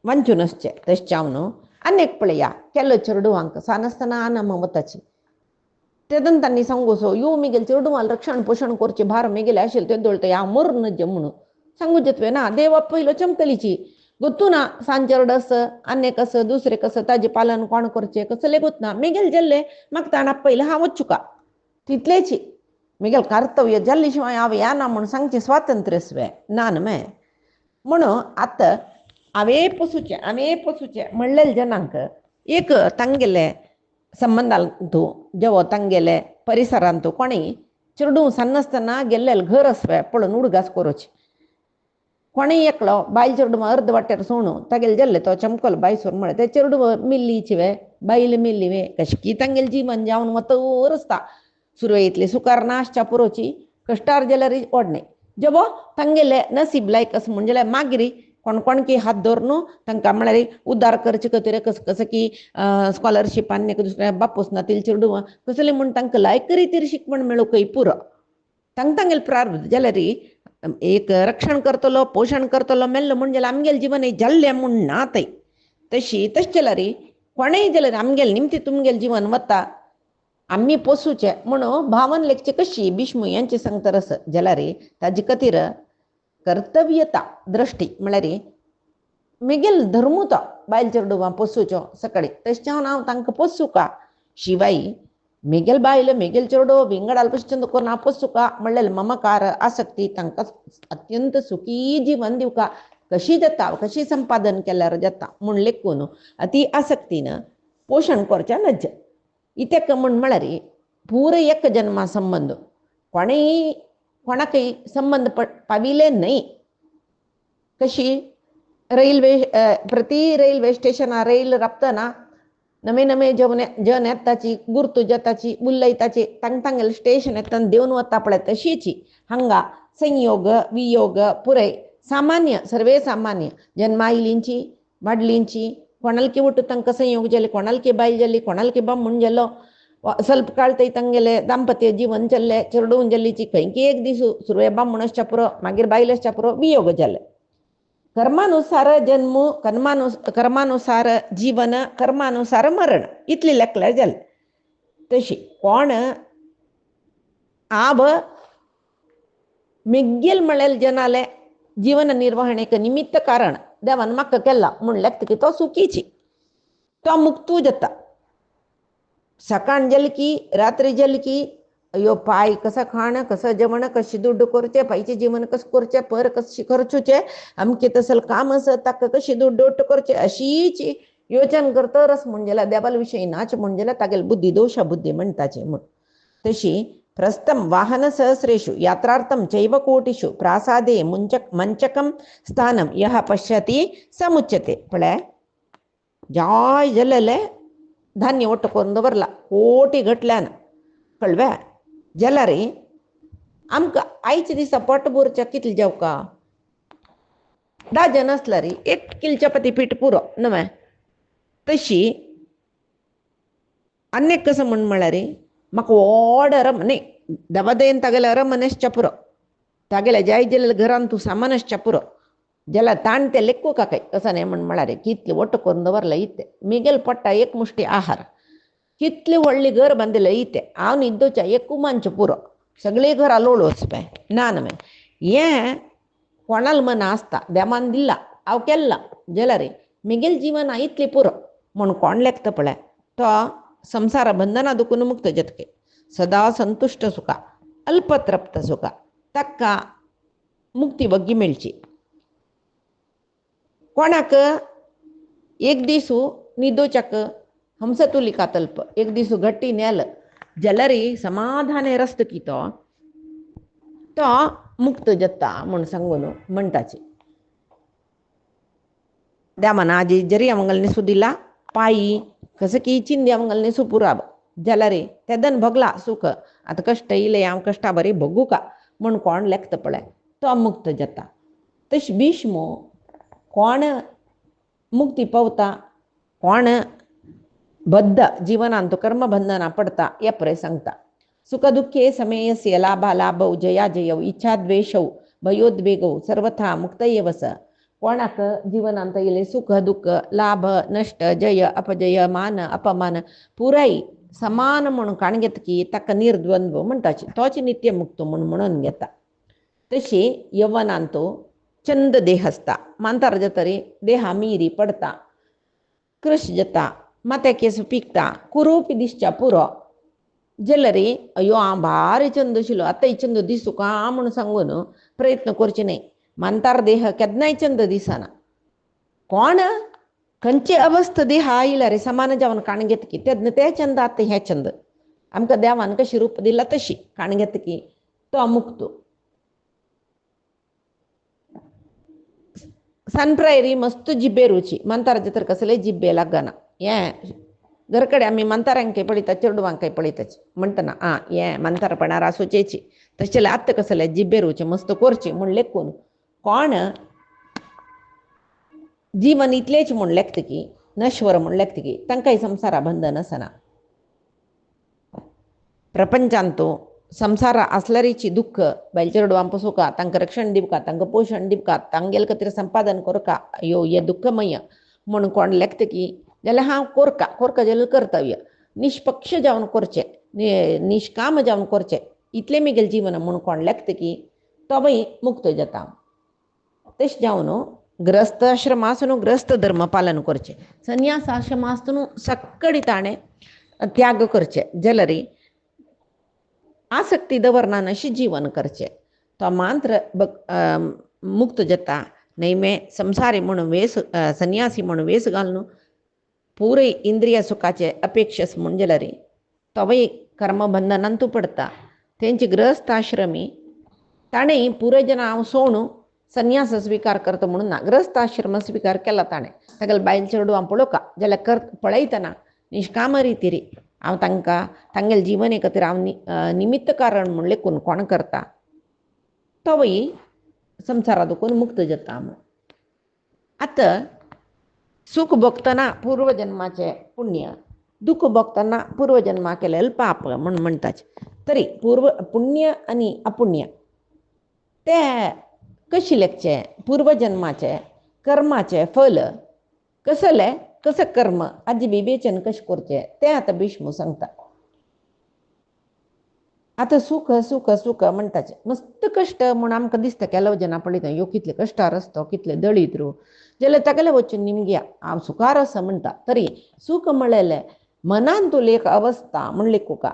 A: ವಂಚುನ್ ಅಷ್ಟೇ ತಶ್ಚಾವನು ಅನೇಕ ಪಳೆಯ ಕೆಲ ಚೆರಡುವಾಂಕ ಸಾನಸ್ತನ ನಮ್ಮ ಮತಾची तेदन तांणी सांगूसो यो मिगेल चेडूवाल रक्षण पोषण करचे भार मिगेले आशिल्ले ते दोळते या मर नजे म्हणून सांगू जेतवे ना देवा पयलो चमकलीची ಗೊತ್ತು ನಾ सांचेरड असं अनेक असं दुसरे कसं ताजे पालन कोण करचे कसले गोत ना मिगेल जल्ले म्हाका ताणा पयलें हांव वचुका तितलेची मिगेल कर्तव्य जाल्ले शिवाय हांव येना म्हूण सांगचे स्वातंत्र्य स्वे ना न्हय म्हणून आतां हांवें पसूचे म्हणलेले जनांक एक तांगेले संबंधांतू जेवो तांगेले परिसरांतू कोणी चेडूं सन्नासतना गेल्लेले घर आसवे पळोवन उडगास करूचे कोणी एकलो बायल चेडूं अर्द वाटेर सोणू तागेले जाल्ले तो चमकलो बायसूर म्हळें ते चेडूं मिल्लीची वे बायल मिल्ली वे कशकी तांगेले जीवन जावन वतर आसता सुरवेतली सुकार नाशच्या पुरोची कश्टार जाल्यार ओडणे जेवो तांगेले नसीब लायक असं म्हणजे मागिरी कोणकोणकी हात धरून तांकां म्हळ्यार उद्धार करचे खातीर कसं कसं की स्कॉलरशीप आनी दुसऱ्या बापूस नातिले चेडूं कसले म्हूण तांकां लायक रितीर शिकवण मेळोवंकय पुरो तांगेले प्रारब्ध जाल्यार एक रक्षण करतलो पोषण करतलो मेल्लो म्हूण जाल्यार आमगेलें जिवन जाल्लें म्हूण ना थंय तशें जाल्यार कोणेय जाल्यार आमगेलें निमती तुमगेलें जिवन वता आम्ही पोसूचे म्हणून भावन लेखचे कशी भीष्म यांचे सांगता रस जाल्यार ताजे खातीर कर्तव्यता दृष्टी म्हळ्यार मिगेल धर्मू तो बायल चेडूं पोसूचो सकाळी तशें हांव तांकां पोसूका शिवाय मिगेल बायल मिगेल चेडूं विंगडाल पश्चंद करून हांव पोसूका म्हणल्यार ममकार आसक्ती तांकां अत्यंत सुखी जीवन दिवका कशी जाता कशी संपादन केल्यार जाता म्हूण लेखून अती आसक्तीन पोशण करचें नज इतेक म्हूण म्हळ्यार पूर एक जन्मा संबंद कोणेय कोणाकय संबंध पाविले न्हय कशी रैल्वे प्रति रैल्वे स्टेशनार रैल राबतना नवे नवे जन येताची गुर्तू जताची उलयताची तांगेले स्टेशन येतना देवन वता पळय तशीची हांगा संयोग वियोग पुरय सामान्य सर्वे सामान्य जन्मायलींची वाडलींची कोणालकी ಒಟ್ಟು तांकां संयोग जाले कोणालकी बायल जाली कोणालकी बामण जालो ಸ್ವಲ್ಪ काळ थंय तांगेले दांपत्य जीवन चल्ले चेडूं जाल्लीची खंयकी एक दीस सुरवे बामण आसच्या पुरो मागीर बायल आसच्या पुरो वियोग जाले कर्मानुसार जन्म कर्मानुसार जीवन कर्मानुसार मरण इतली लेखल्यार जालें तशी कोण आब मिगेल म्हळेल जनाले जीवन निर्वहणेक निमित्त कारण देवान म्हाका केला म्हूण लेखतकी तो सुखीची तो मुक्तू जाता सकाळ जाली की रात्री जाली की अयो पाय कसं खाणं कसं जेवण कशी दुड्ड करचे पायचे जीवन कसं करचे पर कशी खर्चूचे अमके तसलं काम असं ताका कशी दुड्ड ओट्ट करचे अशीच योचन करतरच म्हणजे देवाल विषयी नाच म्हणजे तागेल बुद्धी दोषा बुद्धी म्हणटाचे म्हूण तशी प्रस्थम वाहन सहस्रेषु यात्रार्थम चैव कोटिषु प्रासादे मंचकम स्थानम यह पश्यति समुच्यते पळय जाय जाल्लेले धान्य ಒಟ್ಟು करून दवरला कोटी गटल्यान कळ्ळें जाल्यार आमकां आयच्या दिसा पोट भरचें कितलें जेवका 10 जन आसल्यार 1 किल चपाती पीठ पुरो न्हय तशी अनेक कसं म्हूण म्हळ्यार म्हाका व्हड न्हय दबादेन तागेले अरमन आसच्या पुरो तागेले जाय जाल्यार घरान तूं सामान आसच्या पुरो जाल्यार ताण ते लेखू काकाय कसं न्हय म्हूण म्हळ्यार कितले ಒಟ್ಟು करून दवरला इते मिगेल पडटा एक मुष्टी आहार कितले व्हडली घर बांदिल्लें इते हांव न्हिदोच्या एक कुमांच पुरो सगळी घरा लोळ वचपाय ना न्हय हें कोणाल मन आसता देवान दिला हांव केला जाल्यार मिगेल जिवन इतली पुरो म्हूण कोण लेखता पळय तो संसार बंधना दुखून मुक्त जतके सदा संतुष्ट सुखा अल्पतृप्त सुखा ताका मुक्ती बग्गी मेळची कोणाक एक दिसू न्हिदोच्याक हंसतुलिका तल्प एक दिसू गट्टी नेल जाल्यार समाधान रस्त की तो तो मुक्त जाता म्हण सांगून म्हणटाचे. द्या म्हणा आजी जरी अमंगलने सुदिला पायी कसं की चिंदी अमंगलने सुपुराब ज्याला रे त्यादन भगला सुख आता कष्ट इले आम कष्टा बरे भोगू का म्हण कोण लेखत पळय तो मुक्त जाता. तश भीष्मो कोण मुक्ती पावता कोण बद्ध जीवनांत कर्मबंधना पडता या परे सांगता. सुख दुःखे समयस्य लाभा लाभौ जया जयौ इच्छा द्वेषौ भयोद्वेगौ सर्वथा मुक्त येवस. कोणाक जीवनांत येले सुख दुःख लाभ नष्ट जय अपजय मान अपमान पुराई समान म्हणून काणगेत की ताका निर्द्वंद्व म्हणटाची तोच नित्य मुक्त म्हणून घेता. तशी यवनांतो चंद देह असता मांतार जतरी देहा मीरी पडता कृष जता माते केस पिकता कुरूपी दिसच्या पुरो जल्लरी अयो हांव भारी चंद आशिल्लो आतां चंद दिसू का म्हणून सांगून प्रयत्न करचे न्ही. मांतार देह केन्नाय चंद दिसना. कोण खंयची अवस्था देह आयला रे समान जावन काणगेत की तेन्ना ते चंद आतां हे चंद आमकां देवान कशी रूप दिला तशी काणगेत की तो मुक्त. सनप्रायरी मस्त जिब्बे रुची मंताराचे तर कसले जिब्बे लागना. हें घर कडेन आमी मंतारांकय पळयता चेडवांकय पळयताची म्हणटना आं हें मंतारपणार आसोचेची तशें आत्तां कसले जिब्बे रुचे मस्त करची म्हण लेखून कोण जीवन इतलेच म्हण लेखता की नश्वर म्हण लेखता की तांकांय संवसारा बंधन आसना. प्रपंचांतो संसार आसल्यारीची दुःख बायल चेडवां पोसुका तांकां रक्षण दिवका तांकां पोषण दिवका तांगेल खातीर संपादन करका यो हे दुःखमय म्हण कोण लेखता की जाल्यार हांव कोरका जाल्यार कर्तव्य निष्पक्ष जावन करचें निश्काम जावन करचें इतलें म्हगेलें जीवन म्हण कोण लेखता की तो बाई मुक्त जाता. तशें जावन ग्रस्त आश्रम आसून ग्रस्त धर्म पालन करचें संन्यास आश्रम आसून सक्कडी ताणें त्याग करचें जाल्यार आसक्ती दवरना अशी जीवन करचें. तो मात्र मुक्त जाता नैमे संसारी म्हणून वेस संन्यासी म्हणून वेस घालून पुरे इंद्रिय सुखाचे अपेक्षस म्हण जाल्यार तोवय कर्मबंधनांतू पडता. तेंची ग्रस्त आश्रमी ताणें पुरे जन हांव सोडून संन्यास स्विकार करता म्हणून ना ग्रस्त आश्रम स्विकार केला ताणें. तागेले बायल चेडवां पळोवका जाल्यार पळयतना निश्काम रितीरी हांव तांकां तांगेले जिवने खातीर हांव निमित्त कारण म्हण लेखून कोण करता तोवय संवसारा दुखून मुक्त जाता. आतां सुख भोगतना पूर्वजन्माचें पुण्य दुःख भोगतना पूर्वजन्मा केलेलें पाप म्हण म्हणटाचे. तरी पुण्य आनी अपुण्य ते कशें लेखचें पूर्वजन्माचें कर्माचें फल कसलें कसं कर्म हाजें विवेचन कशें करचें तें आतां भीष्म सांगता. आतां सुख सुख सुख म्हणटाचें मस्त कश्ट म्हूण आमकां दिसता केलो जना पळयता ह्यो कितले कश्टार आसता कितले दळीत जाल्यार तागेले वचून निमग्या हांव सुखार आसा म्हणटा. तरी सूख म्हळेलें मनान तुले एक अवस्था म्हण लेखुका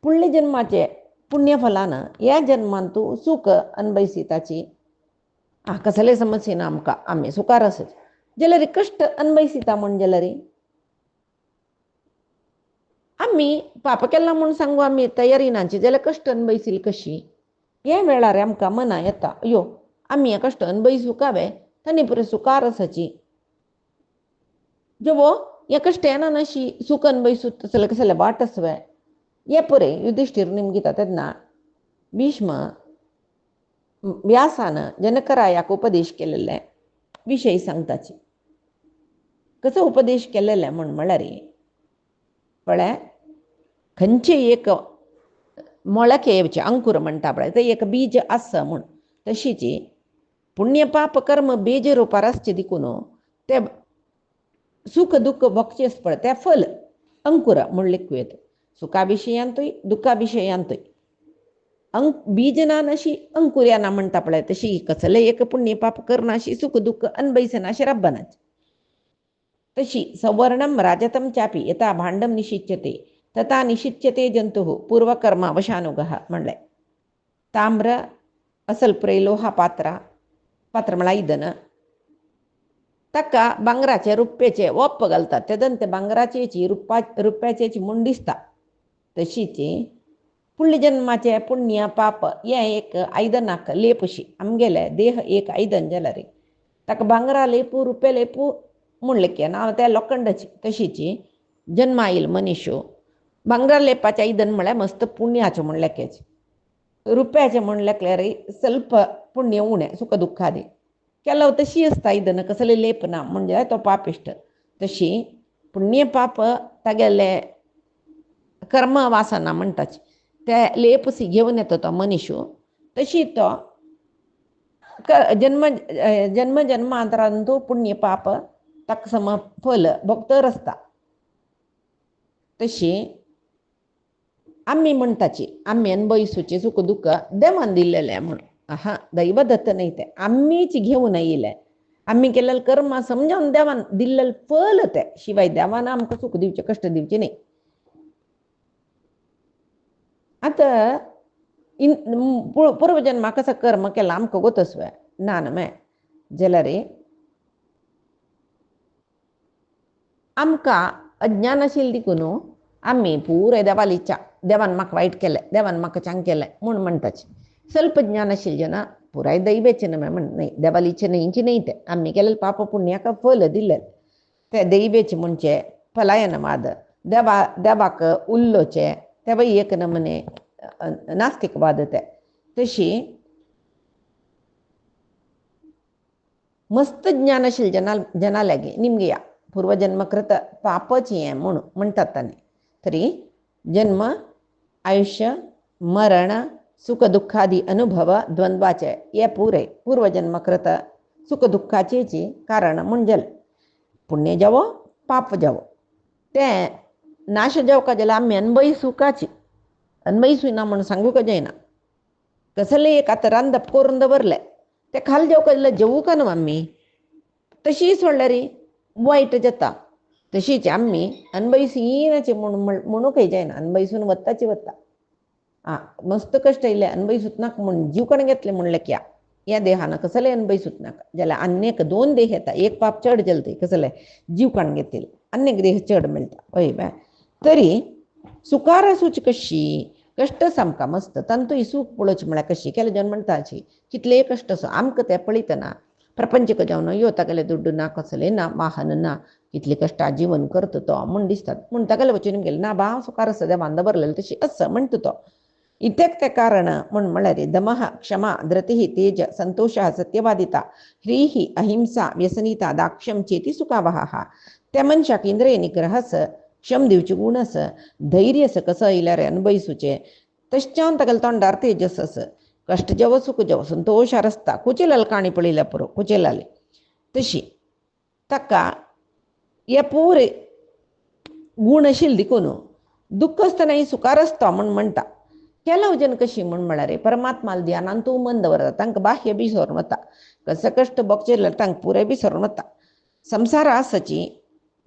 A: पुण्य जन्माचे पुण्यफलान ह्या जन्मान तूं सूख अनभयसिताची कसले समस्या ना आमकां आमी सुखार आसात जाल्यार कश्ट अनभयसिता म्हण जाल्यार आमी पाप केला म्हूण सांगू आमी तयारी नाची जाल्यार कश्ट अनभयसिली कशी. हे वेळार आमकां मना येता अयो आमी हे कश्ट अनभयसू कावे तांणी पुरे सुखार आसाची जेवो हे कश्ट येना अशी सूख अनभयसू जाल्यार कसले वाट आसवे हे परे युधिष्ठीर निमगिता तेन्ना भीष्म व्यासान जनकरायाक उपदेश केलेले विशय सांगताचे. कसो उपदेश केलेले म्हण म्हळ्यार पळय खंयचे एक मोळकेचे अंकूर म्हणटा पळय ते एक बीज आसा म्हूण तशीची पुण्य पाप कर्म बेज रोपार आसचे देखून ते सुख दुःख भोगचे पळय ते फल अंकुर म्हूण लेखूं येता. सुखा विशयांतूय दुखा विशयांतूय बीज ना अशी अंकुर येना म्हणटा पळय तशी कसले एक पुण्य पाप करना अशी सुख दुःख अनभयसना अशी रब्बनाची. तशी सवर्णम राजतम चापी यथा भांडम निशिच्यते तथा निशिच्यते जंतुः पूर्वकर्म वशानुगः म्हणलें. ताम्र असल्प्रे लोहा पात्र म्हळ्यार आयदन ताका भांगराचे रुप्याचे ओप्प घालतात तेदन ते भांगराचेची रुप्याचेची म्हूण दिसता. तशीची पुण्य जन्माचे पुण्य पाप ये एक आयदनाक लेपशी आमगेले देह एक आयदन जाला रे ताका भांगरा लेपू रुपये लेपू म्हणलें ना त्या लोखंडाची तशीची जन्मा येईल मनीशो भांगरा लेपाचें आयदन म्हळ्यार मस्त पुण्याचें म्हणलें रुपयाचें म्हणलें रे ಸ್ವಲ್ಪ पुण्य उणें सुख दुःखादी केलो तशी आसता आयदन कसले लेप ना म्हणजे तो पापिश्ट तशी पुण्य पाप तागेले कर्म वासना म्हणटाची ते लेपसी घेवन येता तो मनीशू तशी तो जन्म जन्म जन्मांतरांतू पुण्य पाप ताका सम फल भोगतर आसता तशी आम्ही म्हणटाची आम्ही अनुभविसूचे सुख दुःख देवान दिल्लेले म्हणून दैवदत्त नाही ते आम्हीच घेऊन येयले आम्ही केलेलं कर्म समजावून देवान दिल्लेलं फल ते शिवाय देवान आमकां सुख दिवचे कष्ट दिवचे नाही आता पूर्वजन्मा कसं कर्म केला आमकां गोतस्व ना न्हय जाल्यार आमकां अज्ञान आशिल्ली देखून आम्ही पुराय देवाली इच्छा देवान म्हाका वायट केलें देवान म्हाका चांग केलें म्हूण म्हणटाची ಸ್ವಲ್ಪ ज्ञान आशिल्ले जना पुराय दैवेचें न्हय म्हण न्हय देवाली इच्छा न्हयची न्हय ते आम्ही केलेलं पाप पुण्याक फल दिल्लें ते दैवेचें म्हणजे फलायनवाद देवाक उल्लोचे ते बाई एक नमने नास्तिकवाद ते तशी मस्त ज्ञान आशिल्ले जनालेगी निमगे या पूर्वजन्मकृत पापची हें म्हणून म्हणटात तांणी तरी जन्म आयुष्य मरण सुख दुःखादी अनुभव द्वंद्वाचे हे पुरे पूर्वजन्मकृत सुख दुःखाचेची कारण म्हणजे पुण्य जावो पाप जावो ते नाश जावका जाल्यार आमी अनुभवी सुखाची अनुभवी ना म्हणून सांगूक जायना कसले एक आतां रांदप करून दवरले ते खाल जेवका जाल्यार जेवूक न्हू आमी तशीच म्हणल्यार वायट जाता तशीच आम्ही अनुभवीनाचे म्हणूकय जायना अनुभवीसून वत्ताची वत्ता मस्त कष्ट येयले अनुभवी नाका म्हूण जीव कोण घेतले म्हणलें क्या ह्या देहान कसले अनुभवी नाका जाल्यार आनीक 2 देह येता एक पाप चड जलते कसले जीव कोण घेतले आनीक देह चड मेळटा हय बाय तरी सुकार आसूची कशी कष्ट सामका मस्त तांतूय सूख पळोवची म्हळ्यार कशी केले जन म्हणटाची कितले कष्ट आसूं आमकां ते पळयतना प्रपंचक जावन यो तागेले दुड्ड ना कसले ना वाहन ना कितले कष्टा जीवन करता तो म्हूण दिसतात म्हूण तागेले वचून गेले ना बा सुकार आसा देवान दवरलेले तशी आसा म्हणटा तो इत्याक ते कारण म्हूण म्हळ्यार दमः क्षमा धृतिः तेज संतोषः सत्यवादिता ह्रीः अहिंसा व्यसनिता दाक्ष्यम चेती सुखावहा त्या मनशाक इंद्रिय निग्रहस क्षम दिवचे गुणस धैर्यस कसं येयल्यार अनुभविसूचे तश्च्यान तागेले तोंडार तेजस आस कष्ट जेवो सुख जेवो संतोषार आसता कुचेलाल काणी पळयल्या पुरो कुचेलाले तशी ताका हे पुरे गुण आशिल्ले देखून दुःख आसतना ही सुकार आसता म्हूण म्हणटा केलो जन कशी म्हूण म्हळ्यार परमात्माल ध्यानान तूं मन दवरता तांकां बाह्य विसरून वता कसं कष्ट भोगचे जाल्यार तांकां पुराय विसरून वता संसार आसाची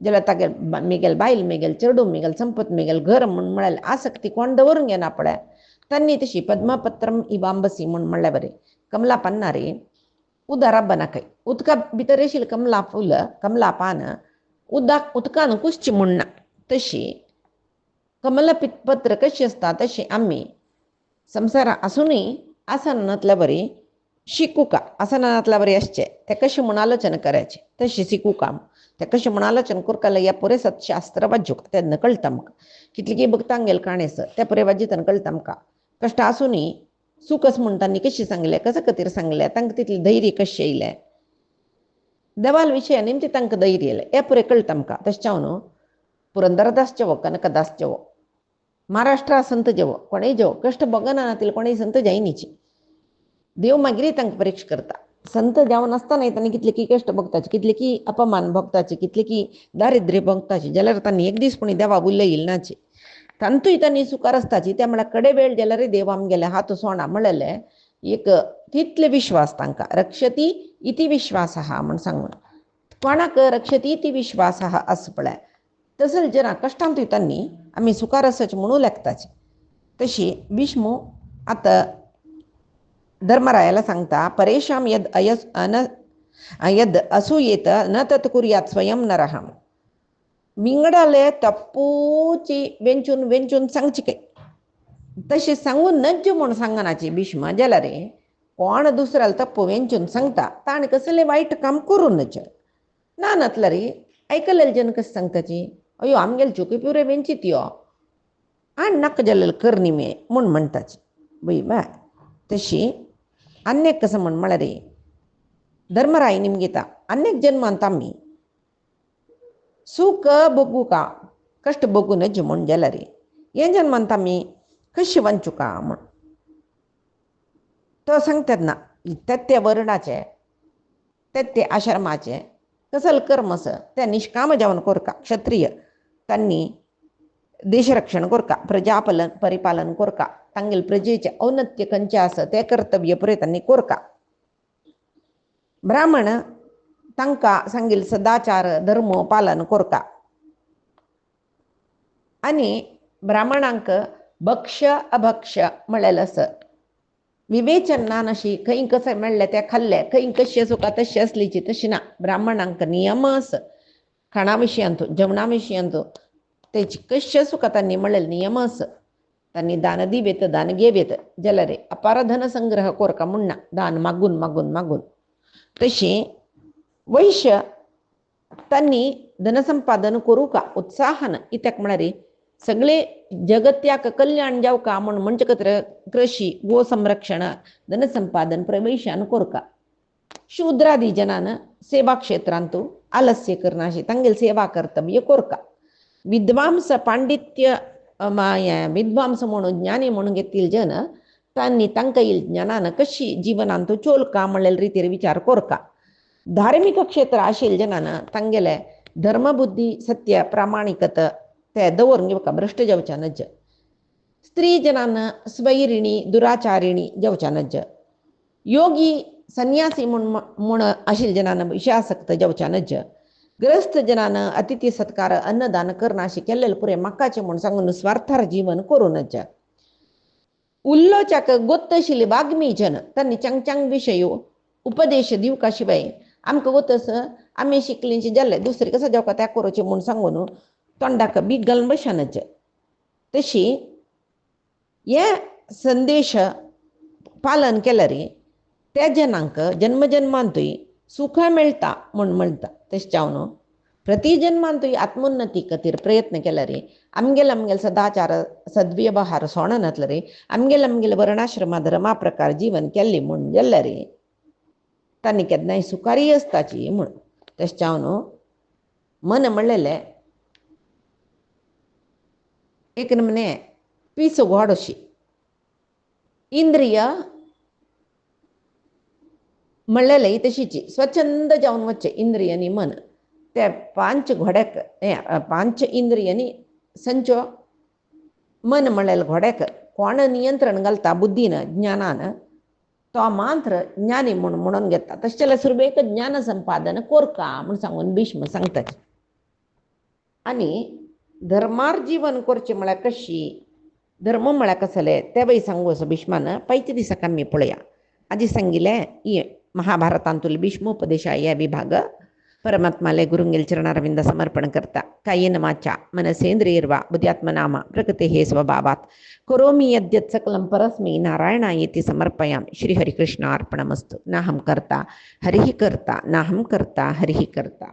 A: जाल्यार तागे मेगेल बायल मेगेल चेडूं मेगेल संपत मेगेल घर म्हूण म्हळ्यार आसक्ती कोण दवरूंक घेना पळय तांणी तशी पद्मपत्रम इवांबसी म्हूण म्हणलें बरें कमला पन्नारी उदारा बनाकय उदका भितर आशिल्लें कमला फूल कमला पान उदकान कुसची म्हणना तशी कमला पत्र कशी आसता तशी आमी संसार आसुनूय आसनांतल्या बरी शिकुका आसनांतल्या बरी आसचे ते कशें म्हूण आलोचना करायचे तशी शिकुका ते कशें म्हूण आलोचना करता ह्या पुरे सत्शास्त्र वाज्यूक तेन्ना कळटा आमकां कितली भक्तांक गेल काणेस त्या पुरे वाज्यतना कळटा आमकां कश्ट आसुनूय सूख आस म्हूण तांणी कशी सांगलें कशा खातीर सांगलें तांकां तितलें धैर्य कशें येयलें देवाल विशय निमती तांकां धैर्य येयलें हें पुरे कळटा आमकां तशें पुरंदरदास जेवो कनकदास जेवो महाराष्ट्रा संत जेवो कोणेय जेवो कष्ट भोगना नातिले कोणेय संत जायनीची देव मागीर तांकां परीक्षा करता संत जावन आसतना तांणी कितले की कष्ट भोगताचे कितले की अपमान भोगताचे कितले की दारिद्र्य भोगताचे जाल्यार तांणी एक दीस पूण देवा उरलें नाचे तांतूय तांणी सुकार आसताची त्या म्हळ्यार कडे वेळ जाल्यार देव आमगेले हात सोणा म्हणलेले एक तितले विश्वास तांकां रक्षती इति विश्वासः म्हूण सांगून कोणाक रक्षती इति विश्वासः आस पळय तसले जना कश्टांतूय तांणी आमी सुकार आसाचे म्हणून लेखताचे तशी विष्णू आतां धर्मरायाला सांगता परेशाम यद असूयेत न तत् कुर्यात् स्वयं नरः विंगडाले तप्पूची वेंचून सांगची काय तशी सांगून नज्ज म्हूण सांगनाची भीष्म जाल्यार रे कोण दुसऱ्याला तप्प वेंचून सांगता ताणें कसलें वायट काम करूं नज ना नातला रे ऐकलेले जन कशें सांगताची अयो आमगेले चुकी पिवरे वेंचीत यो आनी नाका जाल्लेले करनी मे म्हूण म्हणटाची बई बा तशी अन्यक कसं म्हळ्यार रे धर्मराय निमगीता अन्यक जन्मांत आमी सुख बघू का कष्ट बघू नज म्हूण जाल्यार रे हे जन्मांत आमी कशी वांचू का म्हण तो सांगतात ना ते वर्णाचे ते आश्रमाचे कसले कर्म आसा ते निश्काम जावन कोरका क्षत्रिय तांणी देशरक्षण कोरका प्रजापालन परिपालन कोरका तांगेले प्रजेचे औन्नत्य खंयचे आसा ते कर्तव्य पुरे तांणी कोरका ब्राह्मण तांकां सांगिल्ले सदाचार धर्म पालन कोरता आनी ब्राह्मणांक भक्ष्य अभक्ष्य म्हळ्ळेलें आसा विवेचन ना अशी खंय कशें मेळ्ळें तें खाल्लें खंय कशी आसूं का तशी असलीची तशी ना ब्राह्मणांक नियम आसा खाणा विशयांतू जेवणा विशयांतू तेची कशी आसूं का तांणी म्हणलेले नियम आसा तांणी दान दिवेत दान घेवेत जाल्यार अपार धन संग्रह कोरका म्हणना दान मागून मागून मागून तशी वैश्य तांणी धनसंपादन करूं का उत्साहान इत्याक म्हळ्यार सगळे जगत्याक कल्याण जावका म्हूण म्हणजे खातीर कृषी गो संरक्षण धनसंपादन प्रवेशान कोरका शूद्रादी जनान सेवा क्षेत्रांतू आलस्य करनाशी तांगेली सेवा कर्तव्य कोरका विद्वांस पांडित्य विद्वांस म्हणून ज्ञानी म्हणून घेतील जन तांणी तांकां येईल ज्ञानान कशी जिवनांतू चोलका म्हणलेले रितीर विचार कोरका धार्मिक क्षेत्र आशिल्ले जनान तांगेले धर्मबुद्धी सत्य प्रामाणिकता ते दवरून घेवका भ्रश्ट जावच्या नज स्त्री जनान स्वैरिणी दुराचारिणी जावच्या नज योगी संन्यासी म्हूण आशिल्ले जनान विषयासक्त जावच्या नज ग्रस्त जनान अतिथी सत्कार अन्नदान करनाशी केल्लेले पुरे म्हाकाचे म्हूण सांगून स्वार्थार जीवन करूं नज उल्लोचाक गोत्त आशिल्ले वाग्मी जन तांणी चांग विशय उपदेश दिवका शिवाय आमकां गोतस आमी शिकलींची जाल्ले दुसरे कसं जावका त्या करूचे म्हूण सांगून तोंडाक बीग घालून बसनज तशी हे संदेश पालन केल्यार त्या जनांक जन्मजन्मांतूय सुख मेळटा म्हूण म्हणटा तशें जावन प्रति जन्मांतूय आत्मोन्नती खातीर प्रयत्न केल्यार आमगेले सदाचार सद्व्यवहार सोडून नातल्यार आमगेले वर्णाश्रमा धर्मा प्रकार जीवन केल्लें म्हूण जाल्यार तांणी केन्नाय सुखारी आसताची म्हूण तशें जावन मन म्हणलेलें एक नमने पीस व्हड अशी इंद्रिय म्हणलेलें तशीची स्वच्छंद जावन वच्चे इंद्रिय आनी मन ते पांच घोड्याक पांच इंद्रियांनी संचो मन म्हणलेले घोड्याक कोण नियंत्रण घालता बुद्धीन ज्ञानान तो मात्र ज्ञानी म्हणून घेता तशें जाल्यार सुरवेक ज्ञान संपादन कोरका म्हूण सांगून भीष्म सांगता आनी धर्मार जीवन करचें म्हळ्यार कशी धर्म म्हळ्यार कसले ते वय सांगू असो भीष्मान पैचे दिसाक आमी पळया आजी सांगिल्लें ही महाभारतांतूल भीष्मोपदेशा हे विभाग परमात्माले गुरुंगेल चरणारविंद समर्पण करता कायेन वाचा मनसेंद्रियर्वा बुद्ध्यात्मनामा प्रकृतेः स्वभावात् करोमि यद्यत् सकलं परस्मै नारायणायेति समर्पयामि श्रीहरिकृष्णार्पणमस्तु नाहं कर्ता हरिः कर्ता नाहं कर्ता हरिः कर्ता।